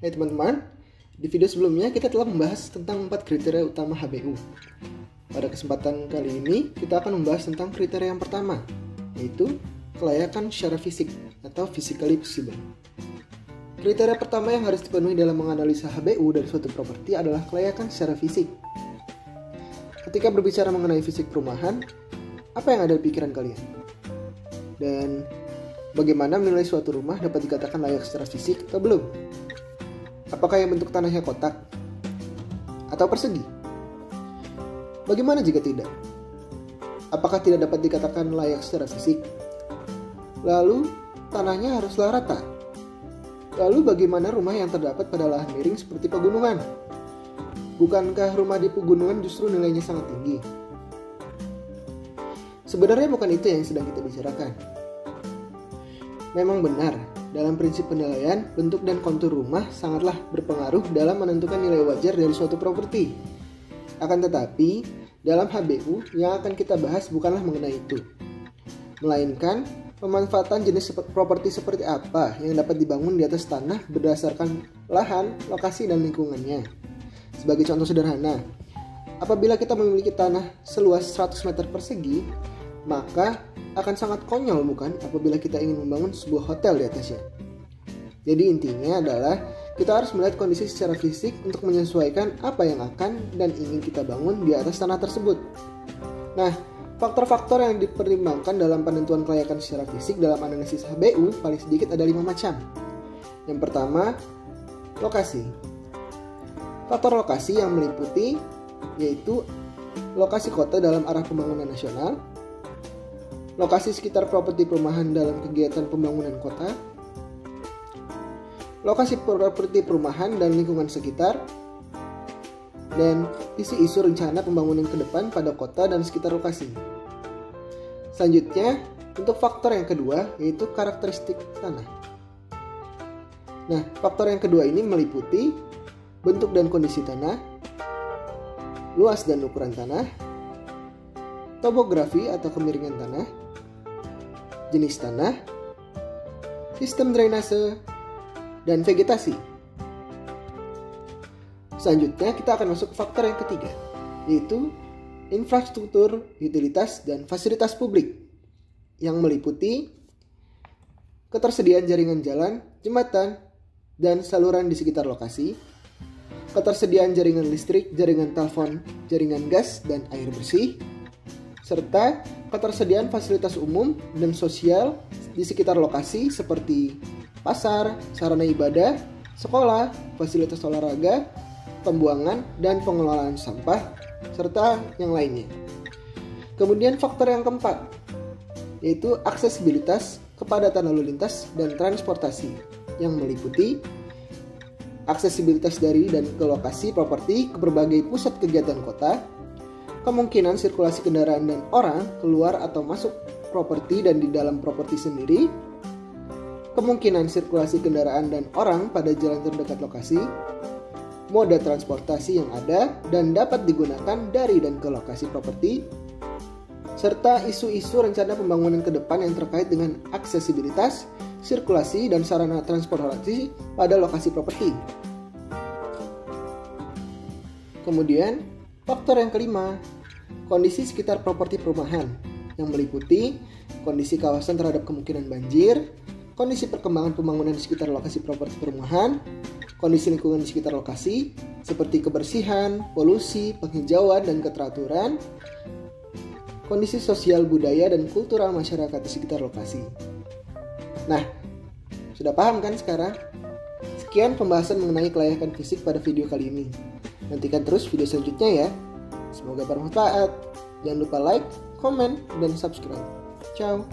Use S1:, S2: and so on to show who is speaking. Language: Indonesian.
S1: Hai teman-teman, di video sebelumnya kita telah membahas tentang 4 kriteria utama HBU. Pada kesempatan kali ini, kita akan membahas tentang kriteria yang pertama, yaitu kelayakan secara fisik atau physically possible. Kriteria pertama yang harus dipenuhi dalam menganalisa HBU dari suatu properti adalah kelayakan secara fisik. Ketika berbicara mengenai fisik perumahan, apa yang ada di pikiran kalian? Dan bagaimana menilai suatu rumah dapat dikatakan layak secara fisik atau belum? Apakah yang bentuk tanahnya kotak atau persegi? Bagaimana jika tidak? Apakah tidak dapat dikatakan layak secara fisik? Lalu, tanahnya haruslah rata. Lalu bagaimana rumah yang terdapat pada lahan miring seperti pegunungan? Bukankah rumah di pegunungan justru nilainya sangat tinggi? Sebenarnya bukan itu yang sedang kita bicarakan. Memang benar, dalam prinsip penilaian, bentuk dan kontur rumah sangatlah berpengaruh dalam menentukan nilai wajar dari suatu properti. Akan tetapi, dalam HBU yang akan kita bahas bukanlah mengenai itu, melainkan pemanfaatan jenis properti seperti apa yang dapat dibangun di atas tanah berdasarkan lahan, lokasi, dan lingkungannya. Sebagai contoh sederhana, apabila kita memiliki tanah seluas 100 meter persegi, maka akan sangat konyol bukan apabila kita ingin membangun sebuah hotel di atasnya. Jadi intinya adalah kita harus melihat kondisi secara fisik untuk menyesuaikan apa yang akan dan ingin kita bangun di atas tanah tersebut. Nah, faktor-faktor yang dipertimbangkan dalam penentuan kelayakan secara fisik dalam analisis HBU paling sedikit ada 5 macam. Yang pertama, lokasi. Faktor lokasi yang meliputi yaitu lokasi kota dalam arah pembangunan nasional, lokasi sekitar properti perumahan dalam kegiatan pembangunan kota, lokasi properti perumahan dan lingkungan sekitar, dan isu-isu rencana pembangunan ke depan pada kota dan sekitar lokasi. Selanjutnya, untuk faktor yang kedua yaitu karakteristik tanah. Nah, faktor yang kedua ini meliputi bentuk dan kondisi tanah, luas dan ukuran tanah, topografi atau kemiringan tanah, jenis tanah, sistem drainase, dan vegetasi. Selanjutnya kita akan masuk ke faktor yang ketiga, yaitu infrastruktur, utilitas, dan fasilitas publik yang meliputi ketersediaan jaringan jalan, jembatan, dan saluran di sekitar lokasi, ketersediaan jaringan listrik, jaringan telepon, jaringan gas, dan air bersih, serta ketersediaan fasilitas umum dan sosial di sekitar lokasi seperti pasar, sarana ibadah, sekolah, fasilitas olahraga, pembuangan dan pengelolaan sampah, serta yang lainnya. Kemudian faktor yang keempat, yaitu aksesibilitas, kepadatan lalu lintas, dan transportasi yang meliputi aksesibilitas dari dan ke lokasi properti ke berbagai pusat kegiatan kota, kemungkinan sirkulasi kendaraan dan orang keluar atau masuk properti dan di dalam properti sendiri, kemungkinan sirkulasi kendaraan dan orang pada jalan terdekat lokasi, moda transportasi yang ada dan dapat digunakan dari dan ke lokasi properti, serta isu-isu rencana pembangunan ke depan yang terkait dengan aksesibilitas, sirkulasi, dan sarana transportasi pada lokasi properti. Kemudian, faktor yang kelima, kondisi sekitar properti perumahan yang meliputi kondisi kawasan terhadap kemungkinan banjir, kondisi perkembangan pembangunan di sekitar lokasi properti perumahan, kondisi lingkungan di sekitar lokasi seperti kebersihan, polusi, penghijauan, dan keteraturan, kondisi sosial, budaya, dan kultural masyarakat di sekitar lokasi. Nah, sudah paham kan sekarang? Sekian pembahasan mengenai kelayakan fisik pada video kali ini. Nantikan terus video selanjutnya ya. Semoga bermanfaat. Jangan lupa like, komen, dan subscribe. Ciao.